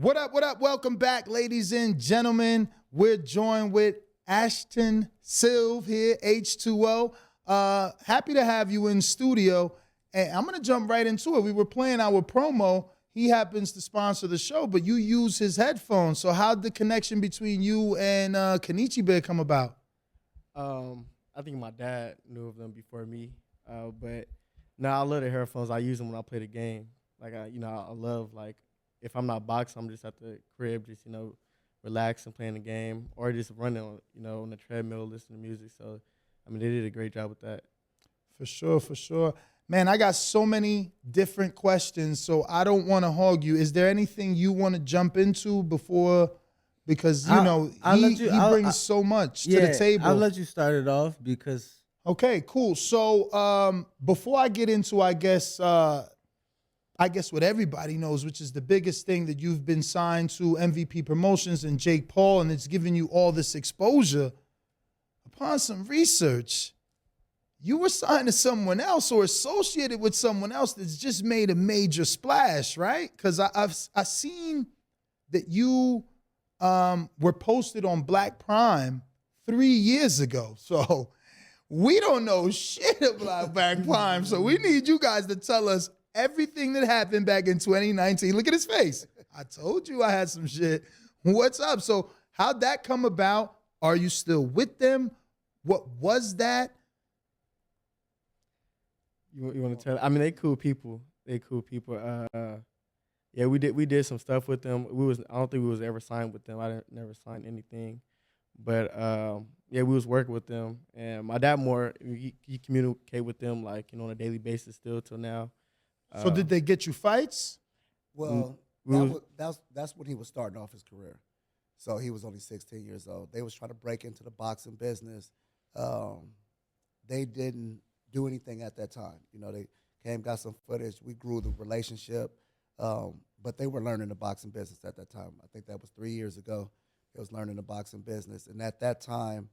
What up, what up? Welcome back, ladies and gentlemen. We're joined with Ashton Sylve here, H20. Happy to have you in studio. And I'm going to jump right into it. We were playing our promo. He happens to sponsor the show, but you use his headphones. So how'd the connection between you and Kenichi Bear come about? I think my dad knew of them before me. But no, I love the headphones. I use them when I play the game. Like, I love, like, if I'm not boxing, I'm just at the crib, just, relaxing, playing the game, or just running, on the treadmill, listening to music. So, they did a great job with that. For sure, for sure. Man, I got so many different questions, so I don't want to hog you. Is there anything you want to jump into before? Because, he brings so much to the table. I'll let you start it off because... Okay, cool. So before I get into, I guess what everybody knows, which is the biggest thing, that you've been signed to MVP Promotions and Jake Paul, and it's giving you all this exposure. Upon some research, you were signed to someone else or associated with someone else that's just made a major splash, right? Because I've seen that you were posted on Black Prime 3 years ago. So we don't know shit about Black Prime. So we need you guys to tell us everything that happened back in 2019. Look at his face. I told you I had some shit. What's up? So how'd that come about? Are you still with them? What was that? You want to tell? They cool people. They cool people. Yeah, we did some stuff with them. I don't think we was ever signed with them. I never signed anything. But yeah, we was working with them. And my dad he communicate with them like, on a daily basis still till now. So did they get you fights? Well, that's when he was starting off his career. So he was only 16 years old. They was trying to break into the boxing business. They didn't do anything at that time. They came, got some footage. We grew the relationship. But they were learning the boxing business at that time. I think that was 3 years ago. They was learning the boxing business. And at that time,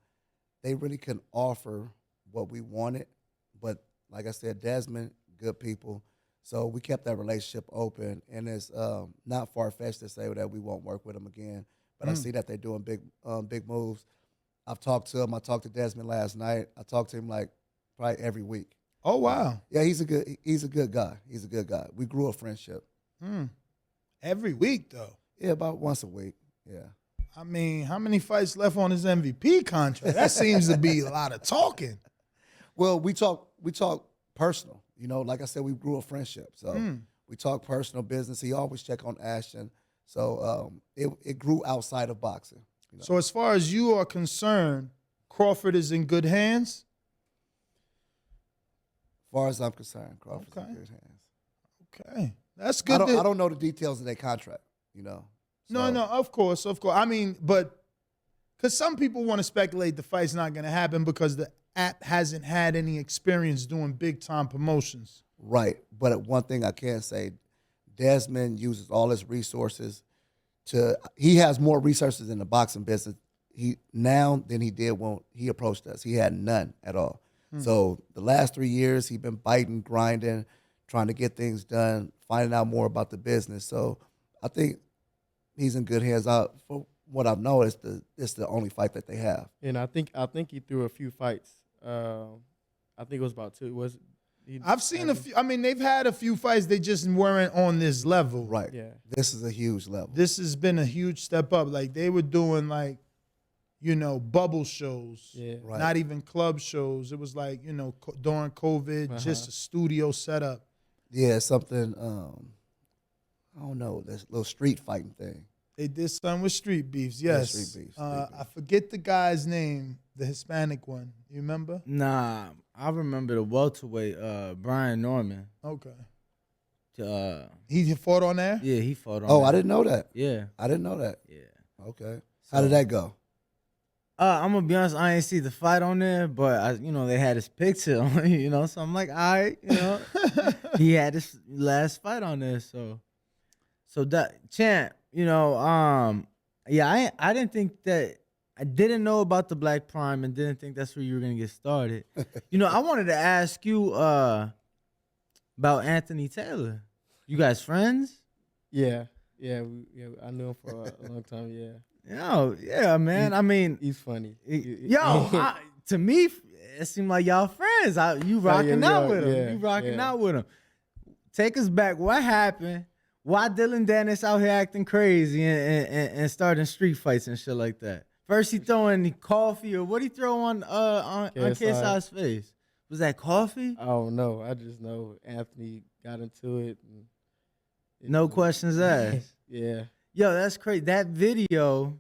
they really couldn't offer what we wanted. But like I said, Dazn, good people. So we kept that relationship open, and it's not far-fetched to say that we won't work with them again. But I see that they're doing big moves. I've talked to him. I talked to Dazn last night. I talked to him like probably every week. Oh wow! Yeah, he's a good guy. He's a good guy. We grew a friendship. Every week though. Yeah, about once a week. Yeah. How many fights left on his MVP contract? That seems to be a lot of talking. Well, we talk personal. Like I said, we grew a friendship. So we talk personal business. He always check on Ashton. So it grew outside of boxing. So as far as you are concerned, Crawford is in good hands? As far as I'm concerned, Crawford's in good hands. Okay. That's good. I don't know the details of their contract, So. No, of course. But because some people want to speculate the fight's not going to happen because the app hasn't had any experience doing big-time promotions. Right. But one thing I can say, Dazn uses all his resources he has more resources in the boxing business now than he did when he approached us. He had none at all. So the last 3 years, he's been biting, grinding, trying to get things done, finding out more about the business. So I think he's in good hands. For what I've noticed, it's the only fight that they have. And I think he threw a few fights. I think it was about two. I've seen a few. They've had a few fights. They just weren't on this level. Right. Yeah. This is a huge level. This has been a huge step up. Like they were doing bubble shows. Yeah. Right. Not even club shows. It was like, during COVID, just a studio setup. Yeah, something, I don't know, this little street fighting thing. They did something with street beefs, yes. Yeah, street beefs. I forget the guy's name, the Hispanic one. You remember? Nah, I remember the welterweight, Brian Norman. Okay. He fought on there? Yeah, he fought on Oh, there. I didn't know that. Yeah. I didn't know that. Yeah. Okay. How did that go? I'm gonna be honest, I ain't see the fight on there, but they had his picture on it, so I'm like, all right, he had his last fight on there, so that champ, yeah, I didn't think that. I didn't know about the Black Prime and didn't think that's where you were gonna get started. I wanted to ask you about Anthony Taylor. You guys friends? Yeah. I knew him for a long time. Yeah, Yeah, man. I mean, he's funny. To me, it seemed like y'all friends. You rocking out with him. Yeah, You rocking out with him. Take us back. What happened? Why Dylan Dennis out here acting crazy and starting street fights and shit like that? First he throwing coffee, or what he throw on KSI's face? Was that coffee? I don't know. I just know Anthony got into it. And no questions asked. Yeah. Yo, that's crazy. That video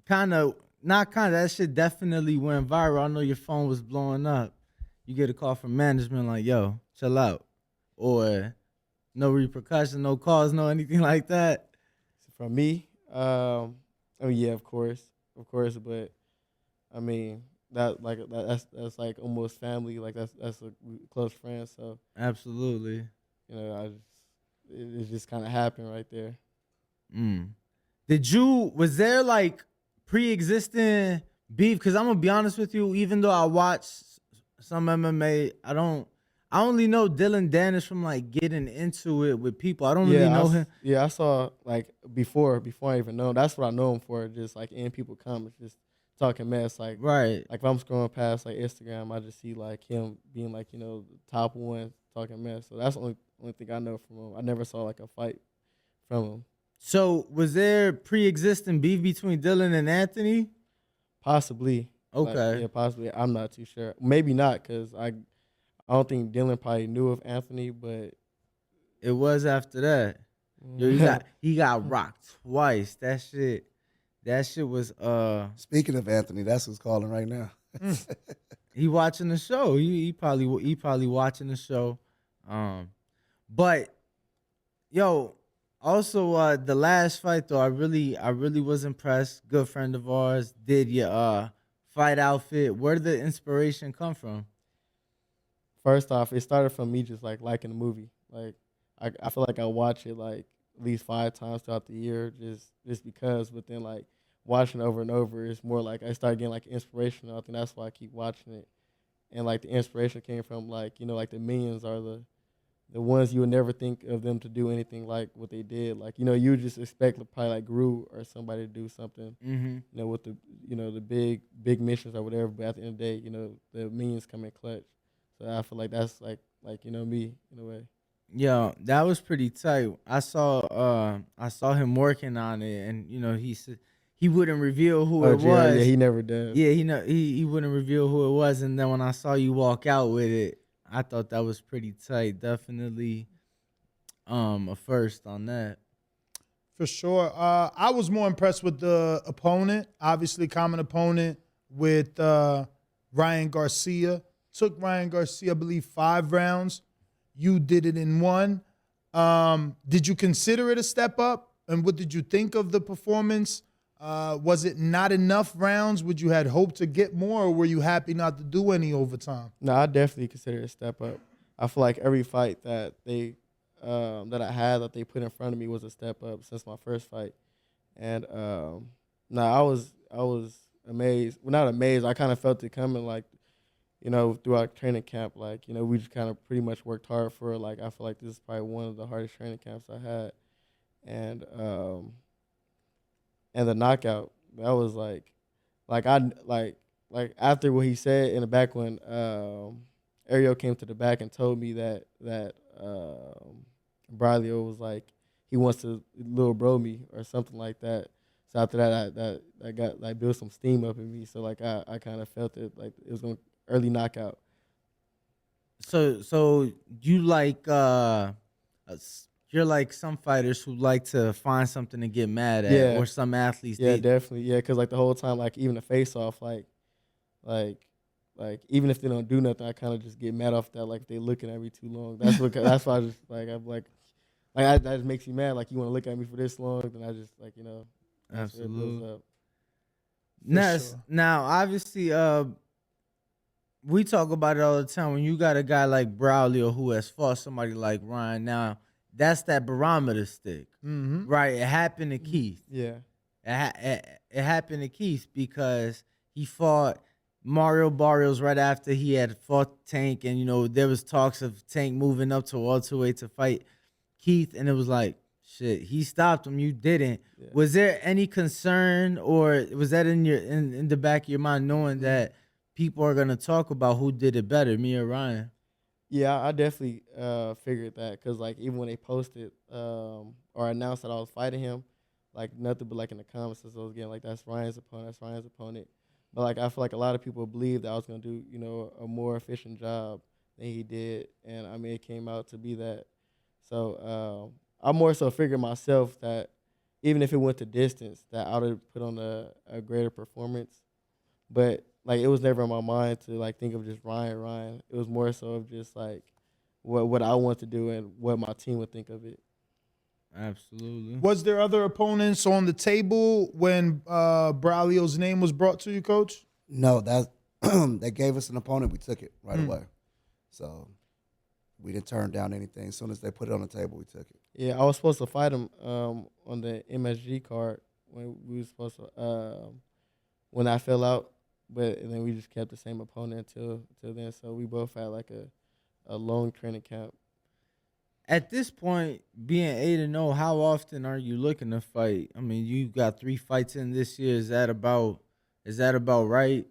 that shit definitely went viral. I know your phone was blowing up. You get a call from management like, yo, chill out. Or no repercussion, no cause, no anything like that. From me, yeah, of course, but I mean that's like almost family, like that's a close friend. So absolutely, it just kind of happened right there. Was there like pre-existing beef? Because I'm gonna be honest with you, even though I watch some MMA, I only know Dylan Dennis from like getting into it with people. I don't really know him. Yeah, I saw like before I even know him. That's what I know him for. Just like in people comments, just talking mess. Like right. Like if I'm scrolling past like Instagram, I just see like him being like the top one talking mess. So that's the only thing I know from him. I never saw like a fight from him. So was there pre-existing beef between Dylan and Anthony? Possibly. Okay. Yeah, possibly. I'm not too sure. Maybe not, because I don't think Dylan probably knew of Anthony, but it was after that. Yo, he got rocked twice. That shit was Speaking of Anthony, that's who's calling right now. He watching the show. He probably watching the show. But yo, also the last fight though, I really was impressed. Good friend of ours did your fight outfit. Where did the inspiration come from? First off, it started from me just like liking the movie. Like I feel like I watch it like at least 5 times throughout the year just because. But then like watching it over and over, it's more like I started getting like inspiration. I think that's why I keep watching it. And like the inspiration came from like like the Minions are the ones you would never think of them to do anything like what they did. Like you would just expect probably like Gru or somebody to do something. Mm-hmm. With the the big missions or whatever. But at the end of the day, the Minions come in clutch. So I feel like that's like me in a way. Yeah, that was pretty tight. I saw him working on it, and he said he wouldn't reveal who it was. Yeah, he never does. Yeah, he wouldn't reveal who it was, and then when I saw you walk out with it, I thought that was pretty tight. Definitely, a first on that. For sure. I was more impressed with the opponent. Obviously, common opponent with Ryan Garcia. Took Ryan Garcia, I believe, 5 rounds. You did it in 1. Did you consider it a step up? And what did you think of the performance? Was it not enough rounds? Would you had hoped to get more, or were you happy not to do any overtime? No, I definitely consider it a step up. I feel like every fight that they that I had that they put in front of me was a step up since my first fight. And I was amazed. Well, not amazed. I kind of felt it coming, like throughout training camp. Like we just kind of pretty much worked hard for it. Like I feel like this is probably one of the hardest training camps I had. And the knockout, that was like after what he said in the back when Ariel came to the back and told me that Braulio was like he wants to little bro me or something like that. So after that, I got like built some steam up in me. So like I kind of felt it like it was going early knockout. So you like you're like some fighters who like to find something to get mad at, or some athletes. Yeah, definitely. Yeah, because like the whole time, like even the face off, like even if they don't do nothing, I kind of just get mad off that. Like if they looking at me too long, that's why I just like I'm like that just makes you mad. Like you want to look at me for this long, then I just like Absolutely. Sure. Now obviously we talk about it all the time. When you got a guy like Braulio who has fought somebody like Ryan, now that's that barometer stick, right? It happened to Keith. Yeah, it happened to Keith because he fought Mario Barrios right after he had fought Tank, and there was talks of Tank moving up to welterweight to fight Keith, and it was like, shit, he stopped him, you didn't. Yeah. Was there any concern, or was that in the back of your mind, knowing that people are gonna talk about who did it better, me or Ryan? Yeah, I definitely figured that because like even when they posted or announced that I was fighting him, like nothing but like in the comments I was getting like that's Ryan's opponent, that's Ryan's opponent. But like I feel like a lot of people believed that I was gonna do a more efficient job than he did, and I mean it came out to be that. So I more so figured myself that even if it went to distance, that I would have put on a greater performance. But like it was never in my mind to like think of just Ryan. It was more so of just like what I want to do and what my team would think of it. Absolutely. Was there other opponents on the table when Braulio's name was brought to you, Coach? No, that they gave us an opponent. We took it right away. So we didn't turn down anything. As soon as they put it on the table, we took it. Yeah, I was supposed to fight him on the MSG card when we were supposed to when I fell out, but and then we just kept the same opponent until then. So we both had like a long training camp. At this point, being 8-0, how often are you looking to fight? I mean, you got 3 fights in this year. Is that about right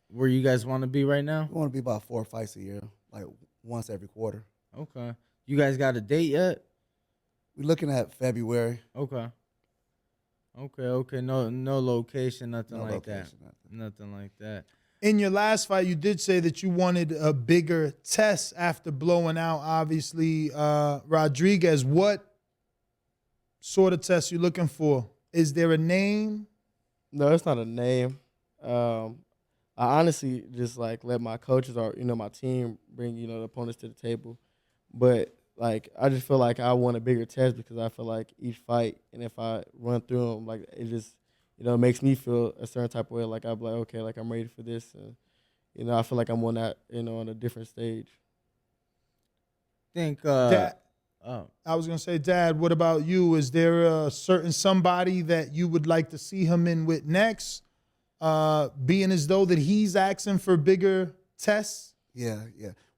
where you guys want to be right now? We want to be about 4 fights a year, like once every quarter. Okay. You guys got a date yet? We're looking at February. Okay. No location, nothing No like location, that. Nothing like that. In your last fight, you did say that you wanted a bigger test after blowing out, obviously, Rodriguez. What sort of test you looking for? Is there a name? No, it's not a name. I honestly just like let my coaches or my team bring the opponents to the table, but like I just feel like I want a bigger test because I feel like each fight and if I run through them, like it just it makes me feel a certain type of way. Like I'm like okay, like I'm ready for this, and I feel like I'm on that on a different stage. Think Dad, I was gonna say, Dad, what about you? Is there a certain somebody that you would like to see him in with next? Being as though that he's asking for bigger tests. Yeah.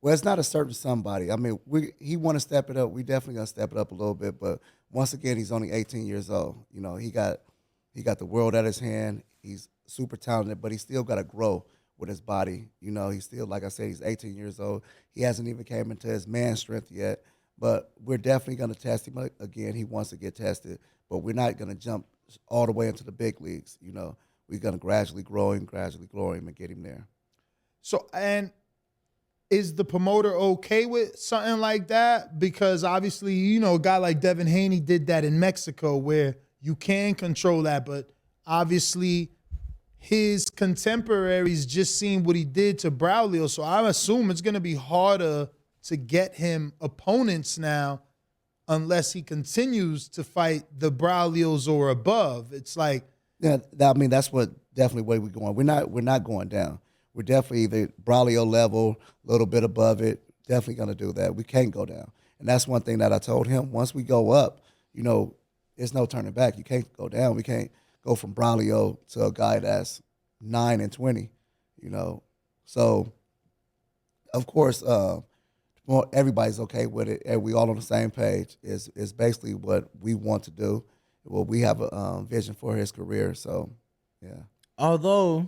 Well, it's not a certain somebody. I mean, he want to step it up. We definitely gonna step it up a little bit. But once again, he's only 18 years old. He got the world at his hand. He's super talented, but he still got to grow with his body. He's still, like I said, he's 18 years old. He hasn't even came into his man strength yet. But we're definitely gonna test him again. He wants to get tested, but we're not gonna jump all the way into the big leagues. We're gonna gradually grow him and get him there. So, and is the promoter okay with something like that? Because obviously, a guy like Devin Haney did that in Mexico where you can control that, but obviously his contemporaries just seen what he did to Braulio. So I assume it's going to be harder to get him opponents now unless he continues to fight the Braulios or above. It's like, yeah, that's what definitely where we're going. We're not going down. We're definitely either Braulio level, a little bit above it. Definitely going to do that. We can't go down. And that's one thing that I told him. Once we go up, there's no turning back. You can't go down. We can't go from Braulio to a guy that's 9-20, So, of course, everybody's okay with it, and we all on the same page. Is basically what we want to do. Well, we have a vision for his career. So, yeah. Although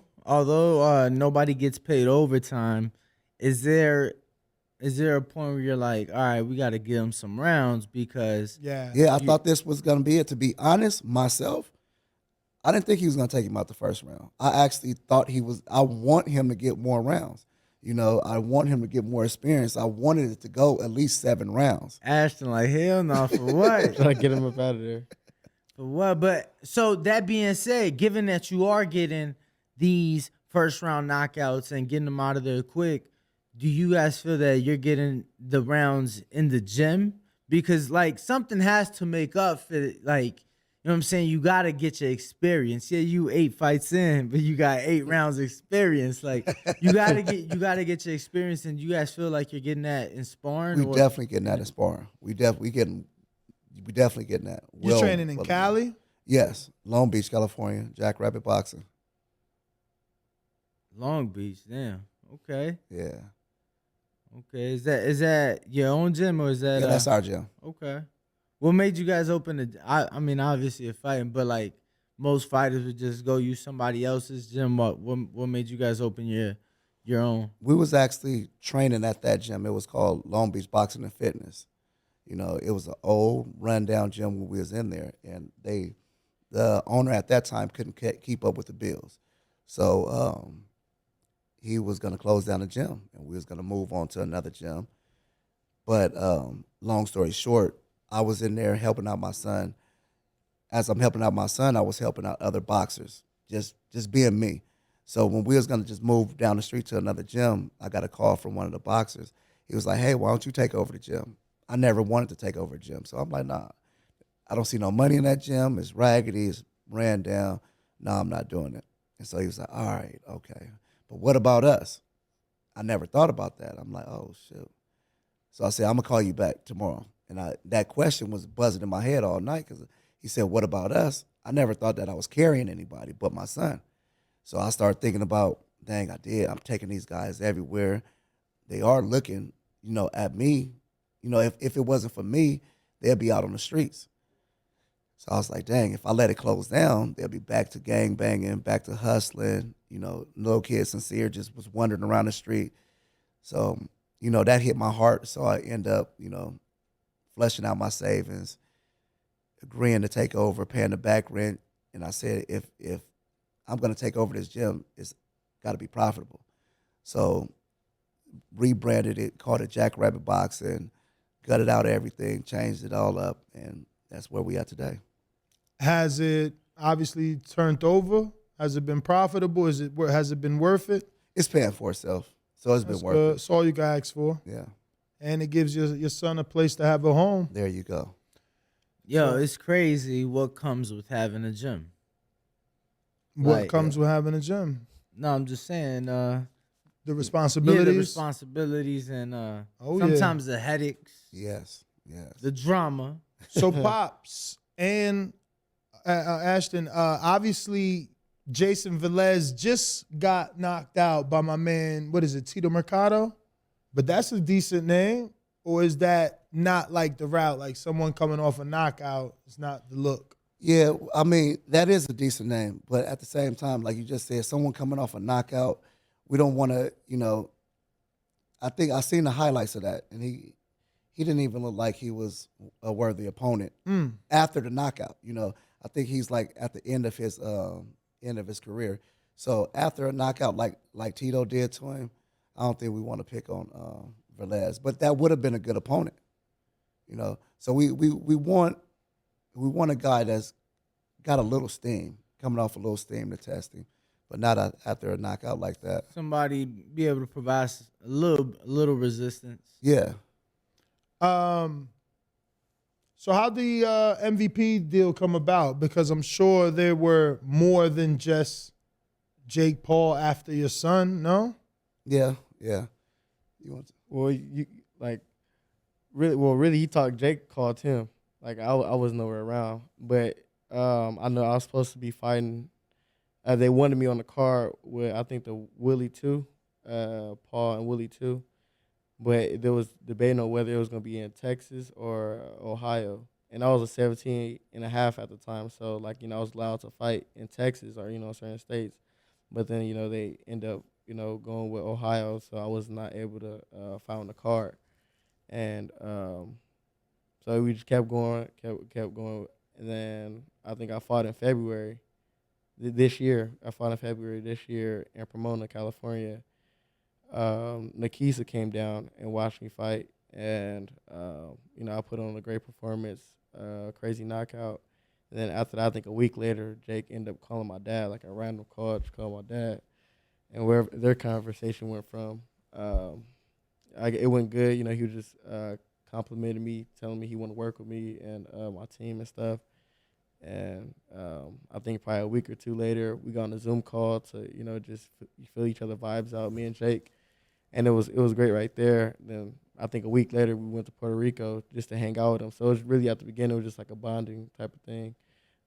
nobody gets paid overtime, is there a point where you're like, all right, we got to give him some rounds because I thought this was gonna be it. To be honest, myself, I didn't think he was gonna take him out the first round. I actually thought he was. I want him to get more rounds. I want him to get more experience. I wanted it to go at least 7 rounds. Ashton like, hell no, for what? Try to get him up out of there. For what? But so that being said, given that you are getting these first round knockouts and getting them out of there quick, do you guys feel that you're getting the rounds in the gym? Because like something has to make up for it. Like, you know what I'm saying? You got to get your experience. Yeah, you 8 fights in, but you got 8 rounds experience. Like you got to get your experience, and you guys feel like you're getting that in sparring? We definitely getting that in sparring. We definitely getting that. You're training in Cali? Yes, Long Beach, California, Jackrabbit Boxing. Long Beach, damn. Okay. Yeah. Okay. Is that your own gym or is that? Yeah, that's our gym. Okay. What made you guys open the? I mean, obviously you're fighting, but like most fighters would just go use somebody else's gym. What made you guys open your own? We was actually training at that gym. It was called Long Beach Boxing and Fitness. You know, it was an old rundown gym when we was in there, and the owner at that time couldn't keep up with the bills, so he was going to close down the gym, and we was going to move on to another gym. But long story short, I was in there helping out my son. As I'm helping out my son, I was helping out other boxers, just being me. So when we was gonna just move down the street to another gym, I got a call from one of the boxers. He was like, "Hey, why don't you take over the gym?" I never wanted to take over a gym, so I'm like, "Nah, I don't see no money in that gym. It's raggedy, it's ran down. No, I'm not doing it." And so he was like, "All right, okay, but what about us?" I never thought about that. I'm like, "Oh shoot." So I said, "I'm gonna call you back tomorrow." And that question was buzzing in my head all night because he said, "What about us?" I never thought that I was carrying anybody but my son. So I started thinking about, dang, I did. I'm taking these guys everywhere. They are looking, at me. If it wasn't for me, they'll be out on the streets. So I was like, dang, if I let it close down, they'll be back to gang banging, back to hustling. Little kid Sincere just was wandering around the street. So, that hit my heart. So I end up, fleshing out my savings, agreeing to take over, paying the back rent. And I said, if I'm going to take over this gym, it's got to be profitable. So rebranded it, called it Jackrabbit Boxing, gutted out everything, changed it all up, and that's where we are today. Has it obviously turned over? Has it been profitable? Has it been worth it? It's paying for itself, so it's That's been worth good. it. That's all you got asked for. Yeah, And it gives your son a place to have a home. there you go. Yo, So- it's crazy what comes with having a gym. What Like, comes with having a gym? No, I'm just saying. The Yeah, responsibilities. the responsibilities and Oh, yeah. sometimes the headaches, Yes. the drama. So Pops and Ashton, obviously Jason Velez just got knocked out by my man, what is it, Tito Mercado? But that's a decent name. Or is that not like the route? Like someone coming off a knockout is not the look. Yeah, I mean, that is a decent name, but at the same time, like you just said, someone coming off a knockout, we don't want to, I think I seen the highlights of that, and he didn't even look like he was a worthy opponent after the knockout. I think he's like at the end of his career. So after a knockout like Tito did to him, I don't think we want to pick on Velez, but that would have been a good opponent. So we want a guy that's got a little steam, coming off a little steam to test him, but not after a knockout like that. Somebody be able to provide a little resistance. Yeah. So how the MVP deal come about? Because I'm sure there were more than just Jake Paul after your son, no? Yeah. You want to? Well, you like really Jake called him. Like I was nowhere around, but I know I was supposed to be fighting. They wanted me on the card with I think the Willie too, Paul and Willie too, but there was debating on whether it was gonna be in Texas or Ohio, and I was a 17 and a half at the time, so like I was allowed to fight in Texas or certain states, but then they end up going with Ohio, so I was not able to fight on the card, and so we just kept going, and then I think I fought in February this year. I fought in February this year in Pomona, California. Nikisa came down and watched me fight, and I put on a great performance, crazy knockout. And then after that, I think a week later, Jake ended up calling my dad, like a random call, just called my dad, and where their conversation went from, it went good. He was just complimented me, telling me he wanted to work with me and my team and stuff. And I think probably a week or two later, we got on a Zoom call to just feel each other vibes out, me and Jake, and it was great right there. Then I think a week later we went to Puerto Rico just to hang out with him. So it was really at the beginning, it was just like a bonding type of thing.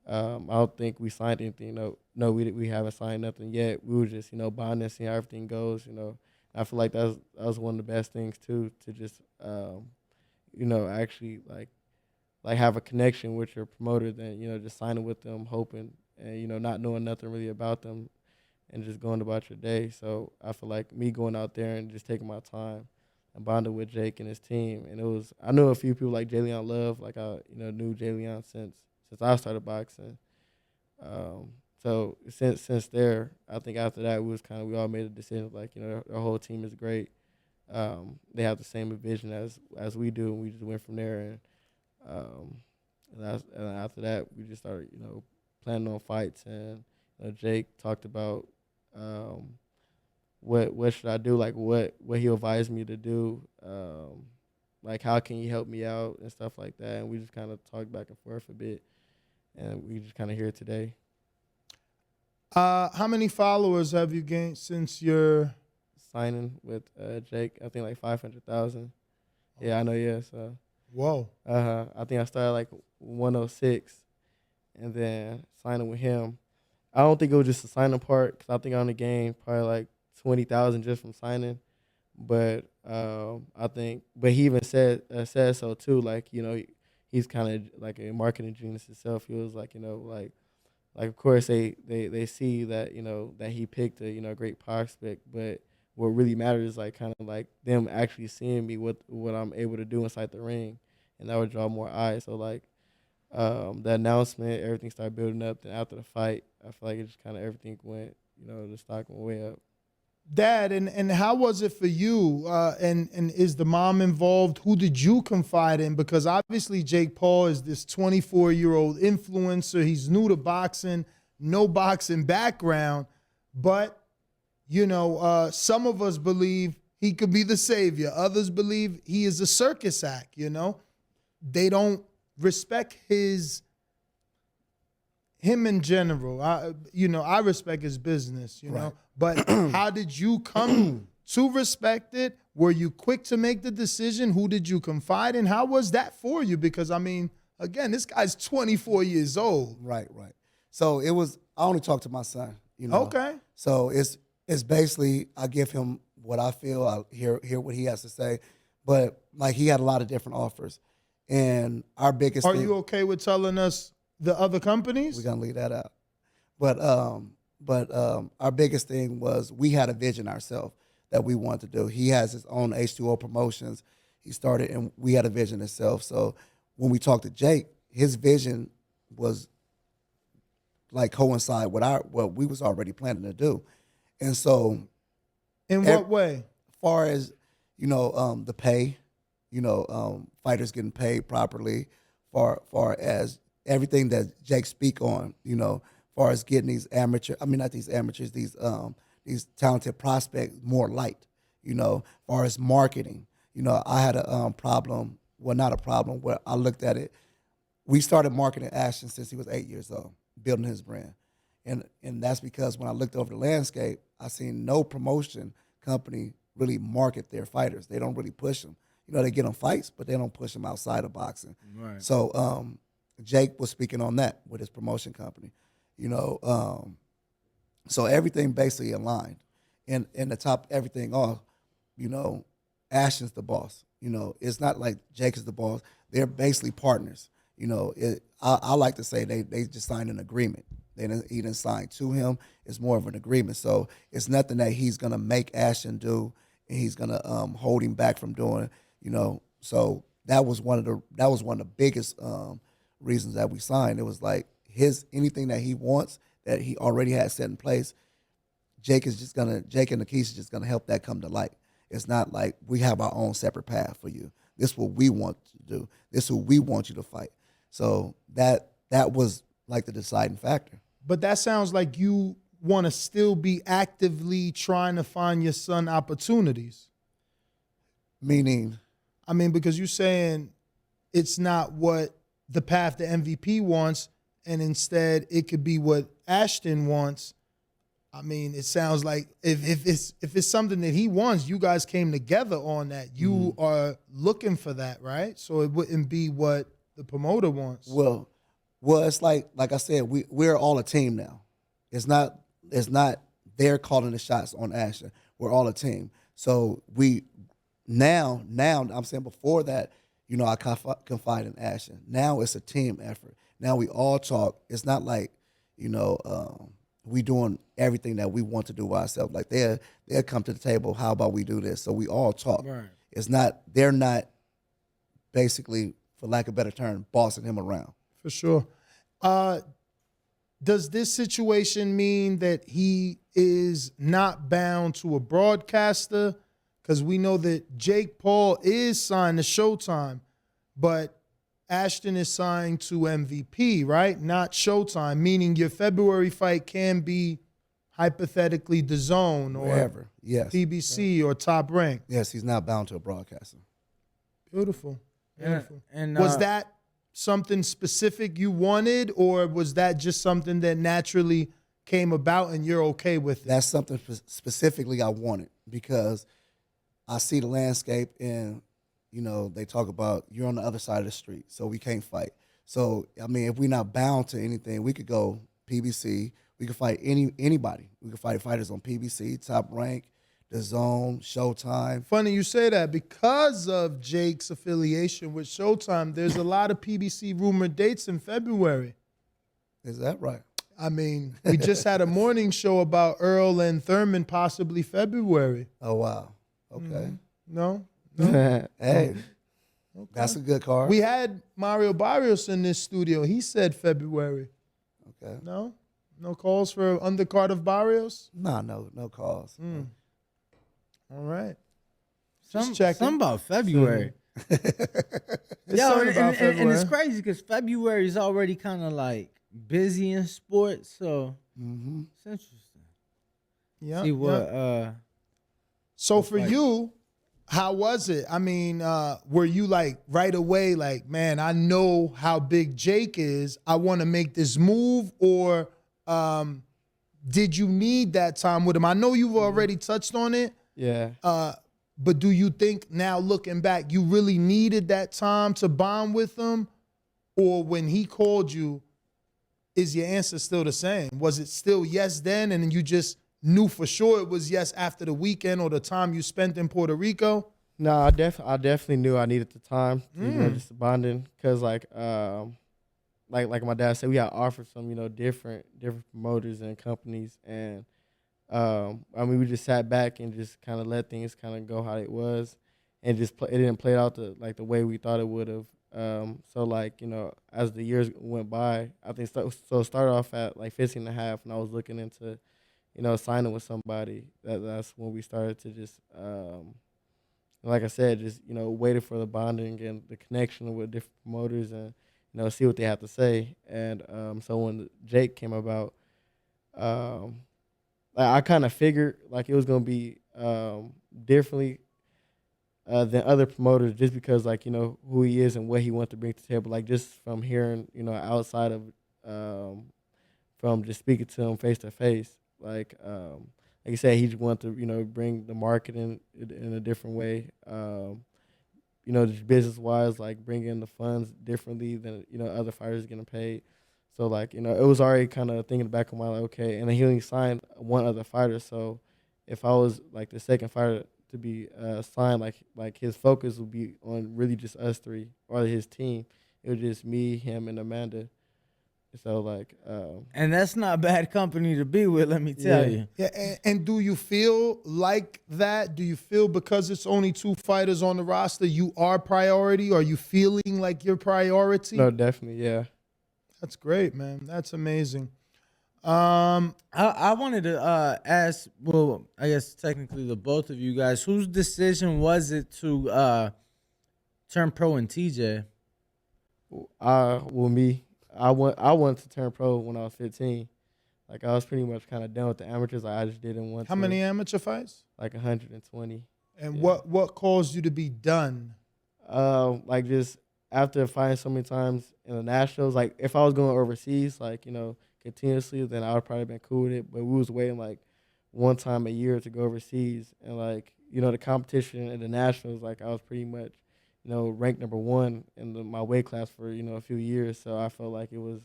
I don't think we signed anything. No, we haven't signed nothing yet. We were just bonding, seeing how everything goes. I feel like that was one of the best things too, to just actually like like have a connection with your promoter than just signing with them, hoping and not knowing nothing really about them and just going about your day. So I feel like me going out there and just taking my time and bonding with Jake and his team. And I knew a few people like Jalen Love, like I knew Jalen since I started boxing. So since there, I think after that we all made a decision like our whole team is great. They have the same vision as we do, and we just went from there. And after that, we just started planning on fights. And Jake talked about what should I do, like what he advised me to do, like how can you help me out and stuff like that. And we just kind of talked back and forth a bit, and we just kind of here today. How many followers have you gained since your signing with Jake? I think like 500,000. Yeah, I know. Yeah, so. Whoa. I think I started like 106, and then signing with him. I don't think it was just the signing part, because I think I only gained probably like 20,000 just from signing. But but he even said so too. Like he's kind of like a marketing genius himself. He was like like of course they see that that he picked a great prospect, but what really matters is like kind of like them actually seeing me what I'm able to do inside the ring, and that would draw more eyes. So like the announcement, everything started building up. Then after the fight, I feel like it just kind of everything went, the stock went way up. Dad, and how was it for you? And is the mom involved? Who did you confide in? Because obviously Jake Paul is this 24-year-old influencer. He's new to boxing, no boxing background, but some of us believe he could be the savior. Others believe he is a circus act. They don't respect him in general. I respect his business, Right. But how did you come to respect it? Were you quick to make the decision? Who did you confide in? How was that for you? Because, again, this guy's 24 years old. Right. So I only talk to my son, Okay. So it's basically, I give him what I feel, I hear what he has to say. But like he had a lot of different offers. And our biggest Are thing, you okay with telling us the other companies? we're gonna leave that out. But our biggest thing was we had a vision ourselves that we wanted to do. He has his own H20 promotions. He started, and we had a vision itself. So when we talked to Jake, his vision was like coincide with what we was already planning to do. And so, In what way? as far as the pay, fighters getting paid properly, far as everything that Jake speak on, far as getting these these talented prospects more light, far as marketing. I had a problem, well, not a problem, where I looked at it. We started marketing Ashton since he was 8 years old, building his brand. And that's because when I looked over the landscape, I seen no promotion company really market their fighters. They don't really push them. They get them fights, but they don't push them outside of boxing. Right. So Jake was speaking on that with his promotion company. So everything basically aligned. And to top everything off, Ashton's the boss. It's not like Jake is the boss. They're basically partners. I like to say they just signed an agreement. He didn't sign to him. It's more of an agreement. So it's nothing that he's gonna make Ashton do, and he's gonna hold him back from doing. So that was one of the biggest reasons that we signed. It was like anything that he wants that he already had set in place. Jake and Nakisha is just gonna help that come to light. It's not like we have our own separate path for you. This is what we want to do. This is who we want you to fight. So that was like the deciding factor. But that sounds like you want to still be actively trying to find your son opportunities. Meaning? Because you're saying it's not what the path the MVP wants, and instead it could be what Ashton wants. It sounds like if it's something that he wants, you guys came together on that. You are looking for that, right? So it wouldn't be what the promoter wants. Well, it's like I said, we're all a team now. It's not they're calling the shots on Ashton. We're all a team. So we now I'm saying before that, I confide in Ashton. Now it's a team effort. Now we all talk. It's not like, we doing everything that we want to do by ourselves. Like they'll come to the table. How about we do this? So we all talk. Right. It's not. They're not basically, for lack of a better term, bossing him around. For sure. Does this situation mean that he is not bound to a broadcaster? Because we know that Jake Paul is signed to Showtime, but Ashton is signed to MVP, right? Not Showtime, meaning your February fight can be hypothetically Dazn or Wherever. Yes. PBC or Top Rank. Yes, he's not bound to a broadcaster. Beautiful. Beautiful. And Was that something specific you wanted, or was that just something that naturally came about and you're okay with it? That's something specifically I wanted because I see the landscape and, they talk about you're on the other side of the street, so we can't fight. So, I mean, if we're not bound to anything, we could go PBC. We could fight anybody. We could fight fighters on PBC, Top Rank, Dazn, Showtime. Funny you say that. Because of Jake's affiliation with Showtime, there's a lot of PBC rumored dates in February. Is that right? I mean, we just had a morning show about Earl and Thurman, possibly February. Oh, wow. Okay. No? Hey, that's a good card. We had Mario Barrios in this studio. He said February. Okay. No? No calls for undercard of Barrios? No calls. All right. some checking. about February? It's Yo, something about and February. it's crazy because February is already kind of like busy in sports, so it's interesting. Yeah. See what yeah. So for you, how was it? I mean, were you like right away like, man, I know how big Jake is. I want to make this move, or did you need that time with him? I know you've already touched on it. Yeah. But do you think now looking back, you really needed that time to bond with him? Or when he called you, is your answer still the same? Was it still yes then, and then you just knew for sure it was yes after the weekend or the time you spent in Puerto Rico? No, I definitely knew I needed the time, just bonding, cause like my dad said, we got offered some, different promoters and companies, and I mean, we just sat back and just kind of let things kind of go how it was, and just it didn't play out the way we thought it would have. So as the years went by, I think it started off at like 15 and a half, and I was looking into, signing with somebody. That's when we started to just, like I said, just, waited for the bonding and the connection with different promoters and, see what they have to say. And so when Jake came about, I kind of figured like it was going to be differently than other promoters, just because who he is and what he wants to bring to the table. Like just from hearing, outside of from just speaking to him face to face. Like you said, he just wanted to bring the marketing in a different way. Just business wise, like bring in the funds differently than other fighters getting paid. So it was already kind of thinking back on my like, okay, and then he only signed one other fighter. So if I was like the second fighter to be signed, like his focus would be on really just us three or his team. It was just me, him, and Amanda. So and that's not bad company to be with, let me tell you. Yeah, and do you feel like that? Do you feel because it's only two fighters on the roster, you are priority? Are you feeling like you're priority? No, definitely, yeah. That's great, man. That's amazing. I wanted to ask, well, I guess technically the both of you guys, whose decision was it to turn pro in TJ? Me. I wanted to turn pro when I was 15. Like I was pretty much kind of done with the amateurs. I just didn't want to. How many amateur fights? Like 120. And yeah. what caused you to be done? Just after fighting so many times in the nationals, like if I was going overseas, continuously, then I would probably been cool with it. But we was waiting like one time a year to go overseas, and the competition in the nationals, I was pretty much, ranked number one in my weight class for a few years. So I felt like it was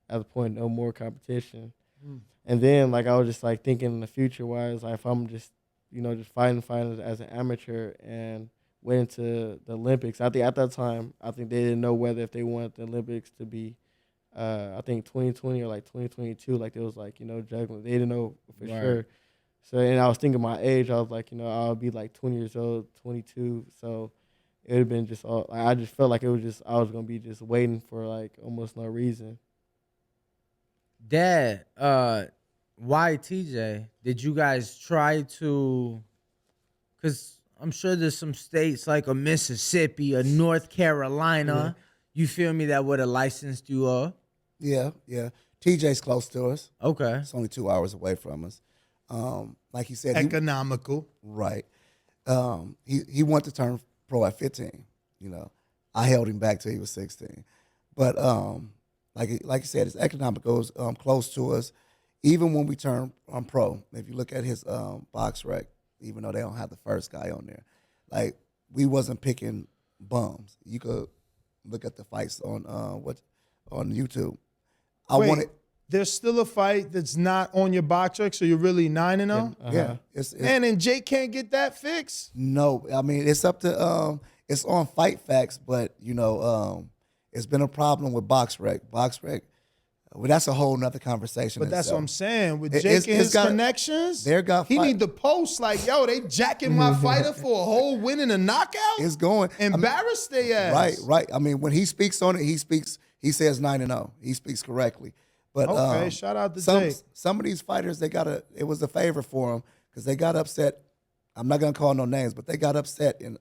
at the point no more competition. And then I was just thinking in the future wise, if I'm just just fighting as an amateur, and went into the Olympics. I think at that time, I think they didn't know whether if they wanted the Olympics to be, I think 2020 or like 2022. Like it was like juggling. They didn't know for sure. So and I was thinking my age. I was like I'll be like 20 years old, 22. So it would have been just all. I just felt like it was just I was gonna be just waiting for like almost no reason. Dad, why TJ? Did you guys try to? Because I'm sure there's some states like a Mississippi, a North Carolina. You feel me? That would have licensed you up. Yeah. TJ's close to us. Okay. It's only 2 hours away from us. Like he said, Economical. right. He wanted to turn pro at 15. I held him back till he was 16. But like you said, it's economical. It's close to us. Even when we turn pro, if you look at his box rec, even though they don't have the first guy on there, like we wasn't picking bums. You could look at the fights on YouTube. Wait, there's still a fight that's not on your box rec, so you're really 9-0. Yeah, And Jake can't get that fixed. No, I mean it's up to it's on Fight Facts, but it's been a problem with box rec. Box rec, well, that's a whole nother conversation. But that's itself. what I'm saying. With Jake and his connections, he need to post like, yo, they jacking my fighter for a whole win and a knockout. It's going embarrass they ass. Right. I mean, when he speaks on it, he says 9-0. He speaks correctly. But okay, shout out to Jake. Some of these fighters, it was a favor for them because they got upset. I'm not gonna call no names, but they got upset in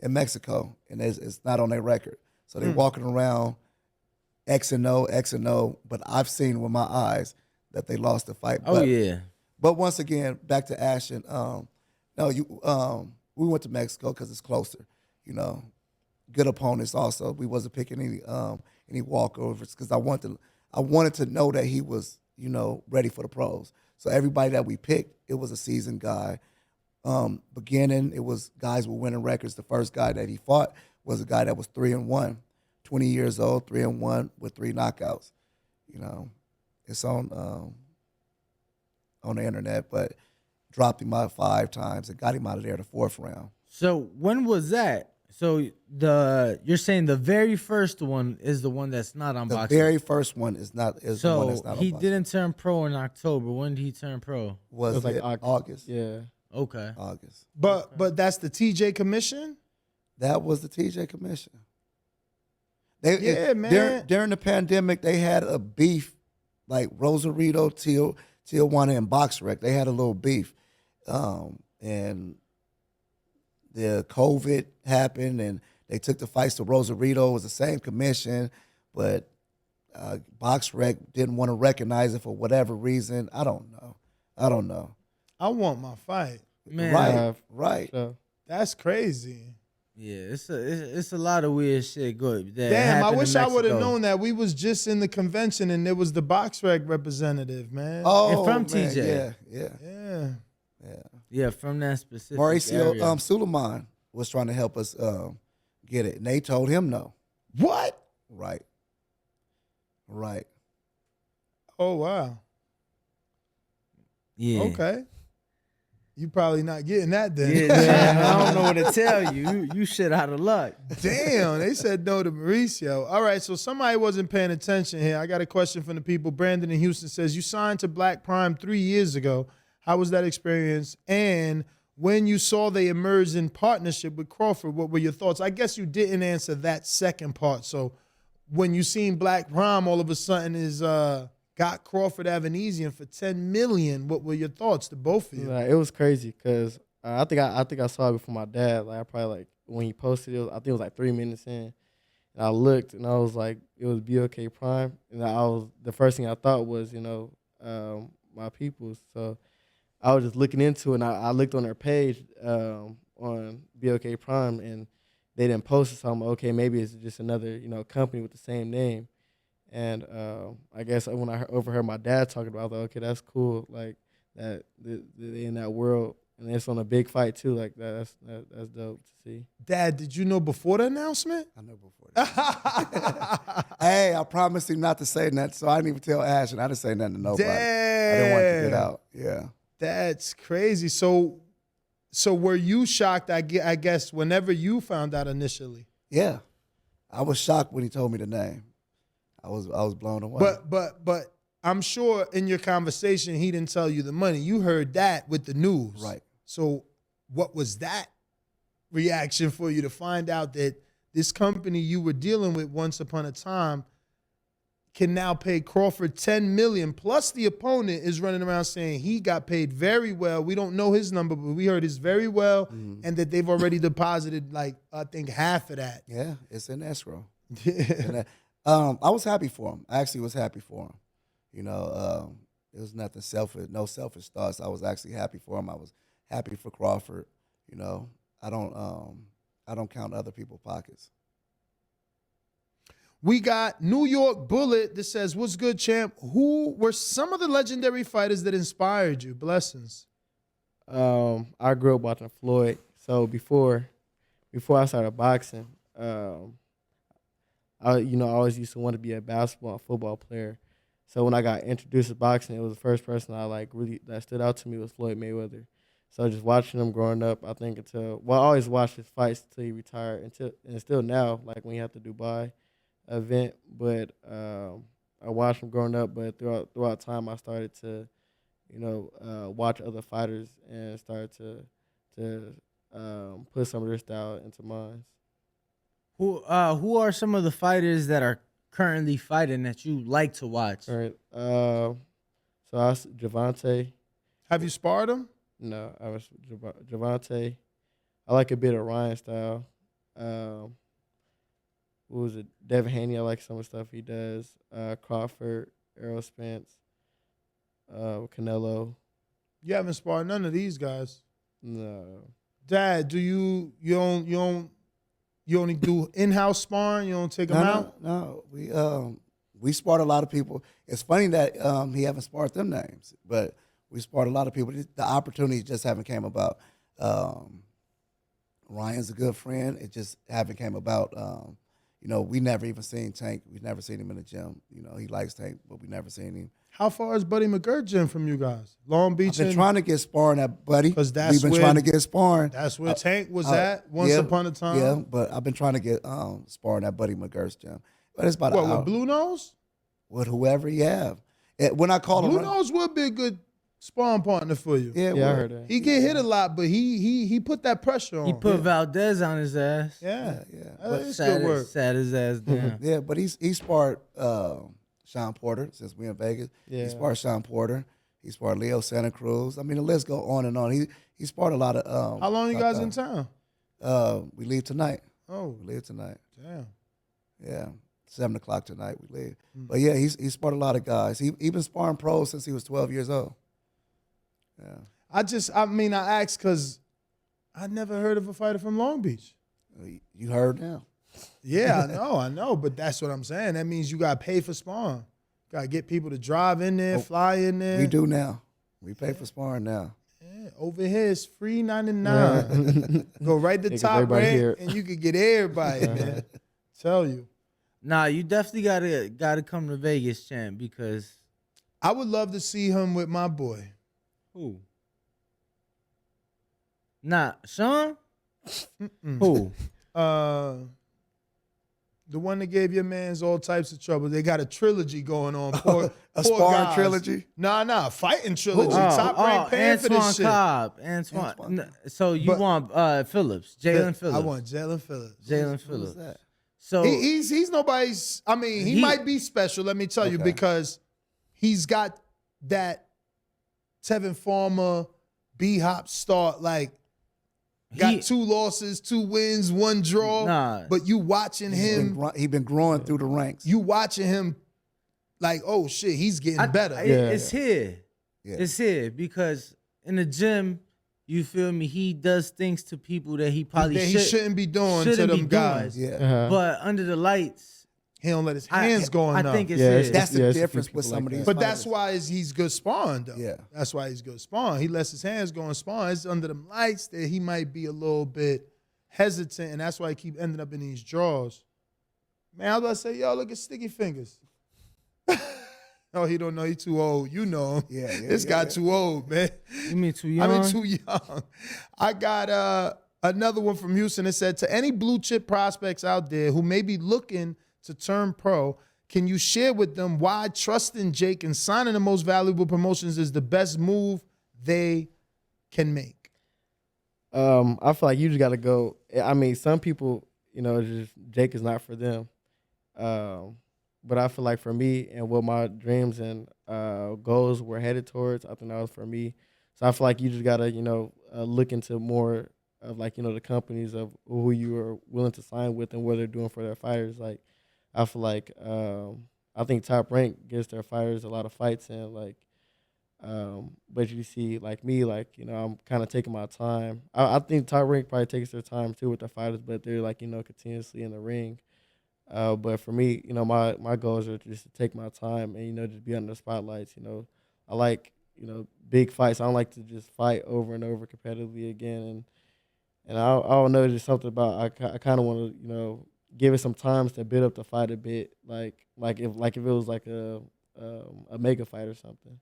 Mexico, and it's not on their record. So they're walking around X and O, but I've seen with my eyes that they lost the fight. But once again, back to Ashton. We went to Mexico because it's closer. Good opponents also. We wasn't picking any walkovers because I wanted to know that he was ready for the pros. So everybody that we picked, it was a seasoned guy. Beginning, it was guys with winning records. The first guy that he fought was a guy that was 3-1, 20 years old, 3-1 with 3 knockouts. It's on the internet, but dropped him out 5 times and got him out of there the 4th round. So when was that? So you're saying the very first one is the one that's not on boxing. The very first one is the one that's not on boxing. He didn't turn pro in October. When did he turn pro? It was like August. Yeah. Okay. August. But that's the TJ commission? That was the TJ commission. Man. During the pandemic, they had a beef, like Rosarito, Tijuana, and BoxRec. They had a little beef. And the COVID happened, and they took the fights to Rosarito. It was the same commission, but BoxRec didn't want to recognize it for whatever reason. I don't know. I want my fight. Man. Right. So. That's crazy. Yeah, it's a lot of weird shit. Good. Damn, I wish I would have known that. We was just in the convention and there was the BoxRec representative, man. And from man, TJ. Yeah, from that specific Mauricio area. Suleiman was trying to help us get it, and they told him no. What? Right. Oh, wow. Yeah. Okay. You probably not getting that then. Yeah, man, I don't know what to tell you. You shit out of luck. Damn, they said no to Mauricio. All right, so somebody wasn't paying attention here. I got a question from the people. Brandon in Houston says, you signed to Black Prime 3 years ago. How was that experience? And when you saw they emerged in partnership with Crawford, what were your thoughts? I guess you didn't answer that second part. So when you seen Black Prime all of a sudden is got Crawford Avanesian for $10 million, what were your thoughts to both of you? It was crazy because I think I saw it before my dad. Like I probably when he posted it, I think it was like 3 minutes in. And I looked and I was like, it was BOK Prime. And the first thing I thought was, my people's. So I was just looking into it, and I looked on their page on BOK Prime, and they didn't post it. So I'm like, okay, maybe it's just another company with the same name. And I guess when I overheard my dad talking about it, I was like, okay, that's cool. Like that they in that world, and it's on a big fight too. Like that's dope to see. Dad, did you know before the announcement? I know before that. Hey, I promised him not to say nothing, so I didn't even tell Ashton. I didn't say nothing to nobody. Damn. I didn't want it to get out. Yeah. That's crazy. So So were you shocked? I guess whenever you found out initially. Yeah, I was shocked when he told me the name. I was blown away. But I'm sure in your conversation he didn't tell you the money. You heard that with the news, Right. So what was that reaction for you to find out that this company you were dealing with once upon a time can now pay Crawford $10 million, plus the opponent is running around saying he got paid very well. We don't know his number, but we heard it's very well, and that they've already deposited like I think half of that. Yeah, it's in escrow. Yeah. I was happy for him. I actually was happy for him. You know, it was nothing selfish, no selfish thoughts. I was actually happy for him. I was happy for Crawford. You know, I don't count other people's pockets. We got New York Bullet that says, "What's good, champ? Who were some of the legendary fighters that inspired you?" Blessings. I grew up watching Floyd. So before I started boxing, I always used to want to be a basketball and football player. So when I got introduced to boxing, it was the first person that stood out to me was Floyd Mayweather. So just watching him growing up, I think I always watched his fights until he retired, and still now, like when he had the Dubai event. But I watched him growing up, but throughout time, I started to, watch other fighters and started to put some of their style into mine. Who are some of the fighters that are currently fighting that you like to watch? All right. So I was Javante. Have you sparred him? No, I was Javante. I like a bit of Ryan style. What was it? Devin Haney, I like some of the stuff he does. Crawford, Errol Spence, Canelo. You haven't sparred none of these guys. No. Dad, do you only do in-house sparring? You don't take them out? No. We sparred a lot of people. It's funny that he haven't sparred them names, but we sparred a lot of people. The opportunities just haven't came about. Ryan's a good friend. It just haven't came about. We never even seen Tank. We've never seen him in the gym. He likes Tank, but we never seen him. How far is Buddy McGirt gym from you guys? Long Beach? I've been trying to get sparring at Buddy. Because we've been trying to get sparring. That's where Tank was at once upon a time. Yeah, but I've been trying to get sparring at Buddy McGirt's gym. But it's about an hour. With Blue Nose? With whoever you have. When I call him, Blue Nose would be a good sparring partner for you. Yeah, I heard that. He get hit a lot, but he put that pressure on. He put Valdez on his ass. Yeah. That's Sat good work. his ass down. Yeah, but he sparred Sean Porter since we in Vegas. Yeah. He sparred Sean Porter. He sparred Leo Santa Cruz. I mean, the list go on and on. He sparred a lot of. How long you guys in town? We leave tonight. Oh, We leave tonight. damn. Yeah, 7:00 tonight we leave. But yeah, he sparred a lot of guys. He been sparring pros since he was 12 years old. Yeah. I asked because I never heard of a fighter from Long Beach. You heard now. Yeah, I know, but that's what I'm saying. That means you got to pay for sparring. Got to get people to drive in there, fly in there. We do now. We pay for sparring now. Yeah, over here it's free $99. Go right to top rank, and you can get everybody, man. Tell you. Nah, you definitely gotta come to Vegas, champ, because I would love to see him with my boy. who? Nah, Sean? Mm-mm. Who? The one that gave your mans all types of trouble. They got a trilogy going on. Poor sparring guys. trilogy? Nah, fighting trilogy. Oh, Top rank paying for this shit. Antoine. So you want Phillips, Jalen Phillips. I want Jalen Phillips. Jalen Who's Phillips. that? So He's nobody's. I mean, he might be special. Let me tell you, Okay. because he's got that Tevin Farmer, B-Hop start. Like, got 2 losses, 2 wins, 1 draw. Nah. But you watching him, He been growing through the ranks. you watching him, like, oh shit, he's getting better. It's here. Yeah. It's here because in the gym, you feel me? He does things to people that he probably that he shouldn't be doing to shouldn't them be guys. doing. Yeah. But under the lights, He don't let his hands go I enough. think it's Yeah, here. it's- That's the it's a difference few with people some like of these that. But that's fighters. why he's good sparring, though. Yeah. That's why he's good sparring. He lets his hands go and sparring. It's under them lights that he might be a little bit hesitant, and that's why he keep ending up in these draws. Man, I was about to say, yo, look at Sticky Fingers. Oh, he don't know. He too old. You know him. Yeah, This guy too old, man. You mean too young? I mean, too young. I got another one from Houston. It said, to any blue chip prospects out there who may be looking to turn pro, can you share with them why trusting Jake and signing the most valuable promotions is the best move they can make? I feel like you just got to go. I mean, some people, just Jake is not for them. But I feel like for me and what my dreams and goals were headed towards, I think that was for me. So I feel like you just got to, look into more of the companies of who you are willing to sign with and what they're doing for their fighters. Like, I feel like I think Top Rank gives their fighters a lot of fights and but you see like me, I'm kind of taking my time. I think Top Rank probably takes their time too with the fighters, but they're continuously in the ring. But for me, my goals are just to take my time and, just be under the spotlights. I like, big fights. I don't like to just fight over and over competitively again. And I don't know, just something about, I kind of want to, give it some time to build up the fight a bit. Like if it was like a mega fight or something.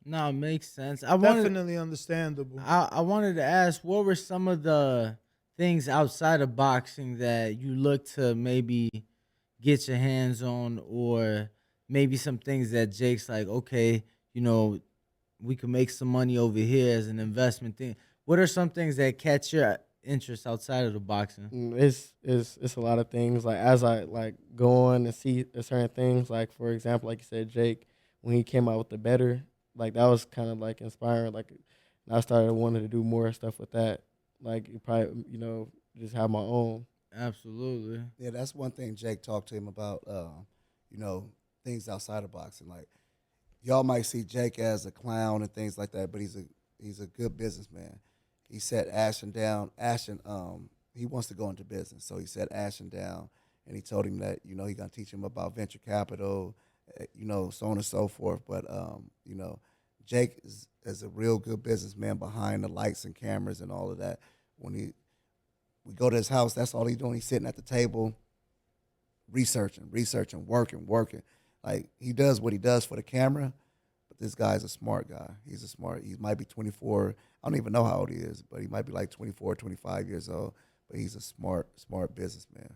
No, it makes sense. Definitely understandable. I wanted to ask, what were some of the things outside of boxing that you look to maybe get your hands on, or maybe some things that Jake's like, okay, we can make some money over here as an investment thing. What are some things that catch your interest outside of the boxing? It's a lot of things. Like, as I go on and see certain things, like for example, like you said, Jake, when he came out with the better, that was kind of inspiring. I started wanting to do more stuff with that. Probably, just have my own. Absolutely. Yeah, that's one thing Jake talked to him about, things outside of boxing. Like, y'all might see Jake as a clown and things like that, but he's a good businessman. He sat Ashton down. Ashton, he wants to go into business, so he sat Ashton down, and he told him that, he's going to teach him about venture capital, so on and so forth. But, Jake is a real good businessman behind the lights and cameras and all of that. When we go to his house, that's all he's doing. He's sitting at the table, researching, working. Like, he does what he does for the camera, but this guy's a smart guy. He might be 24. I don't even know how old he is, but he might be 24, 25 years old. But he's a smart businessman.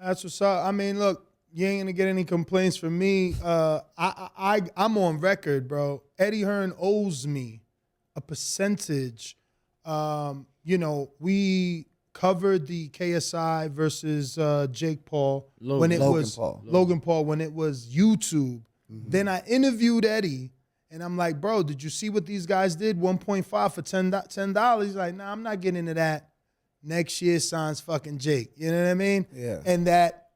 That's what's up. I mean, look, you ain't gonna get any complaints from me. I'm on record, bro. Eddie Hearn owes me a percentage. We covered the KSI versus Jake Paul Logan Paul when it was YouTube. Mm-hmm. Then I interviewed Eddie, and I'm like, bro, did you see what these guys did? 1.5 for $10. He's like, nah, I'm not getting into that. Next year signs fucking Jake. You know what I mean? Yeah. And that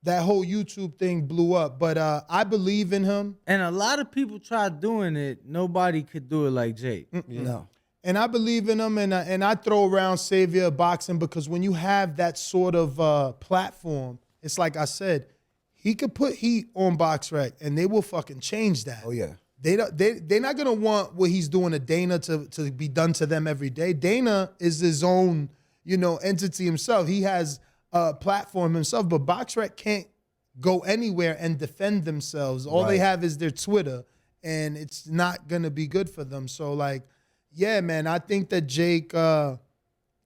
whole YouTube thing blew up. But I believe in him. And a lot of people tried doing it. Nobody could do it like Jake. Yeah. No. And I believe in him, and I throw around savior of boxing because when you have that sort of platform, it's like I said, he could put heat on BoxRec, and they will fucking change that. Oh, yeah. They're not going to want what he's doing to Dana to be done to them every day. Dana is his own, entity himself. He has a platform himself, but BoxRec can't go anywhere and defend themselves. All they have is their Twitter, and it's not going to be good for them. So, yeah, man, I think that Jake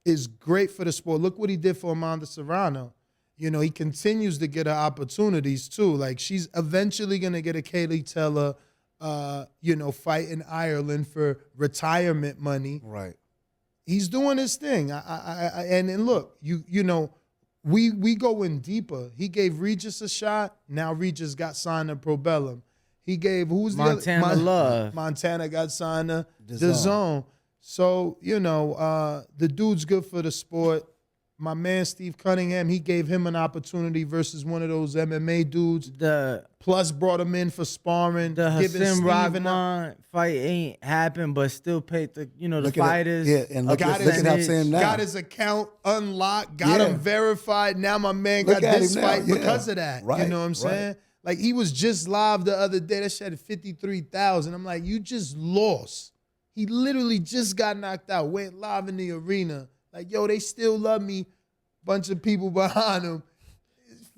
is great for the sport. Look what he did for Amanda Serrano. He continues to get her opportunities, too. She's eventually going to get a Kaylee Teller, fight in Ireland for retirement money. Right. He's doing his thing. And look, we go in deeper. He gave Regis a shot. Now Regis got signed to Probellum. He gave Montana Love. Montana got signed to Dazn. So, the dude's good for the sport. My man Steve Cunningham, he gave him an opportunity versus one of those MMA dudes. Plus brought him in for sparring. The Hassan Rahman fight ain't happened, but still paid the fighters. And look at him now. Got his account unlocked, got him verified. Now my man got this fight because of that. Right, you know what I'm saying? He was just live the other day. That shit had 53,000. I'm like, you just lost. He literally just got knocked out, went live in the arena. They still love me. Bunch of people behind him.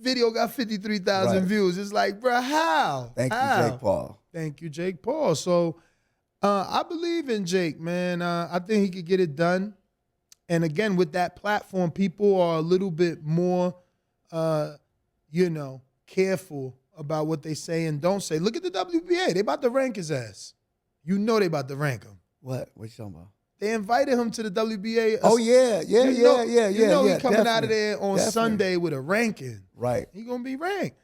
video got 53,000 Right. views. It's like, bro, how? Thank you, How? Jake Paul. Thank you, Jake Paul. So I believe in Jake, man. I think he could get it done. And again, with that platform, people are a little bit more, careful about what they say and don't say. Look at the WBA. They about to rank his ass. You know they about to rank him. What you talking about? They invited him to the WBA. Oh, yeah. You know he coming out of definitely. there on Definitely. Sunday with a ranking. Right. He gonna be ranked.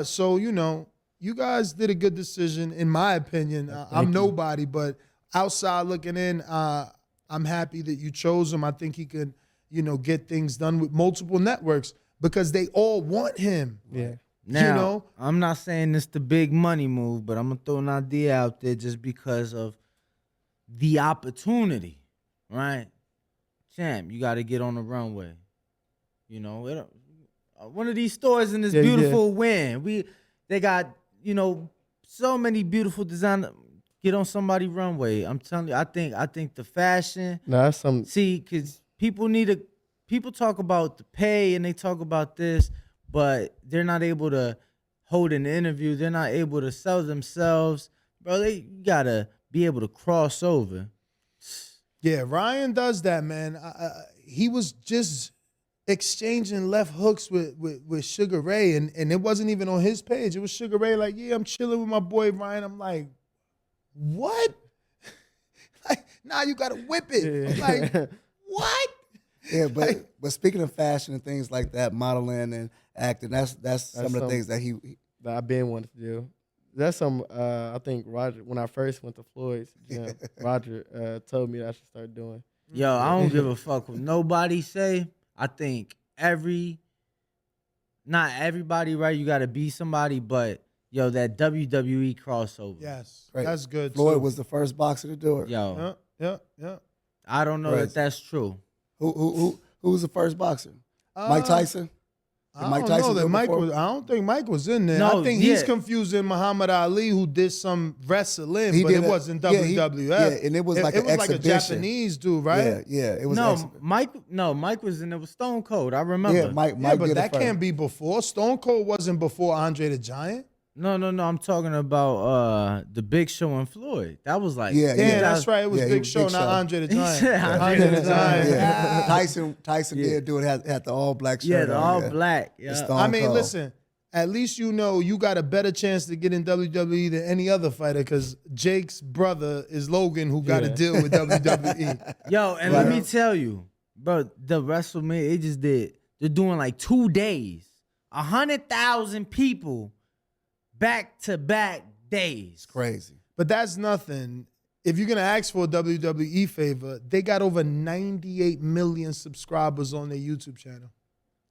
So you guys did a good decision, in my opinion. I'm nobody, but outside looking in, I'm happy that you chose him. I think he could, get things done with multiple networks because they all want him. Yeah. Now, I'm not saying it's the big money move, but I'm gonna throw an idea out there just because of the opportunity, right? Champ, you got to get on the runway. One of these stores in this beautiful win. They got so many beautiful design. Get on somebody's runway. I'm telling you, I think the fashion. No, that's some. See, because people talk about the pay and they talk about this, but they're not able to hold an interview. They're not able to sell themselves, bro. They gotta be able to cross over. Yeah, Ryan does that, man. He was just exchanging left hooks with Sugar Ray, and it wasn't even on his page. It was Sugar Ray like, yeah, I'm chilling with my boy Ryan. I'm like, what? Like, now you gotta whip it. I'm like, what? Yeah, but speaking of fashion and things like that, modeling and acting, that's some of the things that that I've been wanting to do. That's some. I think Roger, when I first went to Floyd's gym, Roger told me that I should start doing. Yo, I don't give a fuck what nobody say. I think not everybody, right? You got to be somebody, but yo, that WWE crossover. Yes, Right. that's good. Floyd too. was the first boxer to do it. Yo, Yeah. I don't know Right. if that's true. Who was the first boxer? Mike Tyson? Did I Mike don't Tyson know do that it Mike before? was. I don't think Mike was in there. No, I think he's yeah. confusing Muhammad Ali, who did some wrestling, He but did it it- wasn't yeah, WWF. yeah, and it was like it an was like a exhibition. Japanese dude, right? Yeah, it was No, excellent. Mike was in it with Stone Cold. I remember. Yeah, Mike Yeah, but did that it first. can't be before. Stone Cold wasn't before Andre the Giant. No. I'm talking about the Big Show and Floyd. That was like Yeah, Yeah, that's right. It was Yeah, he Big was Show, Big not Show. Andre the He Giant. said Andre the Giant. Yeah. Tyson did do it. Had the all black shirt. Yeah, the on, all black. The Yeah. Stone I mean, Cold. listen. At least you got a better chance to get in WWE than any other fighter because Jake's brother is Logan, who got to deal with WWE. Yo, and let me tell you, bro, the WrestleMania, they're doing like 2 days. 100,000 people back-to-back days. Crazy. But that's nothing. If you're gonna ask for a WWE favor, they got over 98 million subscribers on their YouTube channel.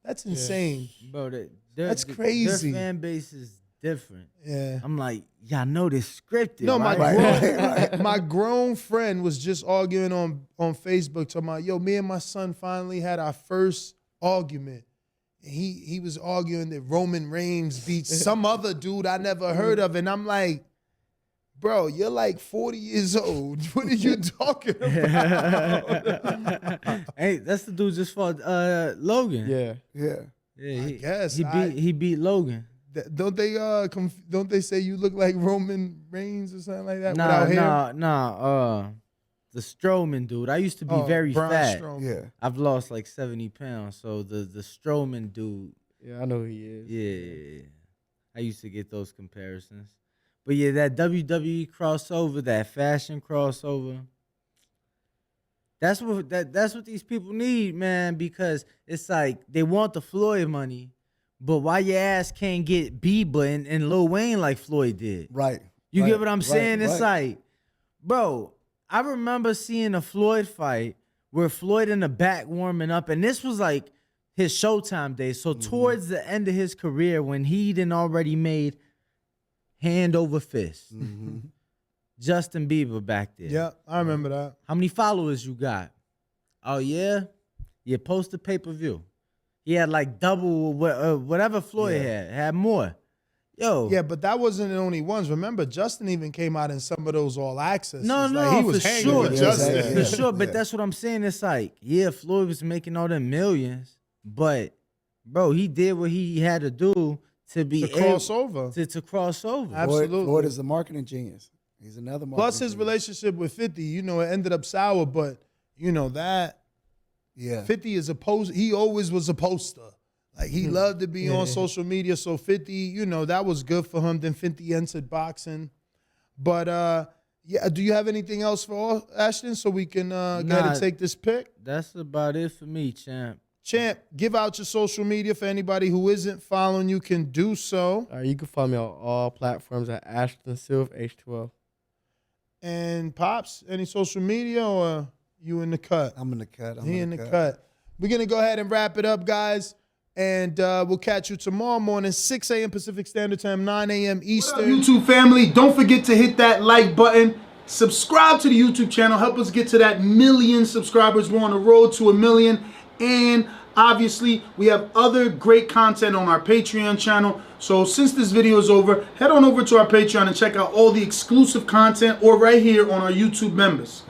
That's insane. Bro, That's crazy. Their fan base is different. Yeah. I'm like, y'all know this scripted. No, my right? grown, my grown friend was just arguing on Facebook talking about, yo, me and my son finally had our first argument. And he was arguing that Roman Reigns beats some other dude I never heard of. And I'm like, bro, you're like 40 years old. What are you talking about? Hey, that's the dude just fought Logan. Yeah. Yeah, I guess. he beat Logan. Don't they say you look like Roman Reigns or something like that without hair? Nah. The Strowman dude. I used to be very Braun fat. Strowman. Yeah. I've lost like 70 pounds. So the Strowman dude, Yeah, I know who he is. yeah. I used to get those comparisons. But yeah, that WWE crossover, that fashion crossover, that's what these people need, man, because it's like they want the Floyd money, but why your ass can't get Bieber and Lil Wayne like Floyd did? Right. You right, get what I'm saying? right, It's right. like, bro, I remember seeing a Floyd fight where Floyd in the back warming up, and this was like his Showtime days. So towards the end of his career, when he done already made hand over fist, Justin Bieber back there. Yeah, I remember that. How many followers you got? Oh, yeah? You post a pay-per-view. He had like double whatever Floyd had more. Yo. Yeah, but that wasn't the only ones. Remember, Justin even came out in some of those all accesses. No, Like, he was for hanging sure. with Yeah, Justin. yeah, For sure, but yeah. that's what I'm saying. It's like, yeah, Floyd was making all them millions, but bro, he did what he had to do to be To cross over. To cross over. Absolutely. Floyd is a marketing genius. He's another marketing Plus his genius. relationship with 50, you know, it ended up sour, but you know that Yeah. 50 is a post. He always was a poster. Like he loved to be on social media. So 50, you know, that was good for him. Then 50 entered boxing. But yeah, do you have anything else for Ashton so we can go ahead and take this pick? That's about it for me, champ. Champ, give out your social media for anybody who isn't following you can do so. You can follow me on all platforms at Ashton Sylve H20. And Pops, any social media or you in the cut? I'm in the cut. He in the cut. We're going to go ahead and wrap it up, guys. And we'll catch you tomorrow morning, 6 a.m. Pacific Standard Time, 9 a.m. Eastern. What up, YouTube family? Don't forget to hit that like button. Subscribe to the YouTube channel. Help us get to that 1 million subscribers. We're on the road to 1 million. And obviously, we have other great content on our Patreon channel. So since this video is over, head on over to our Patreon and check out all the exclusive content or right here on our YouTube members.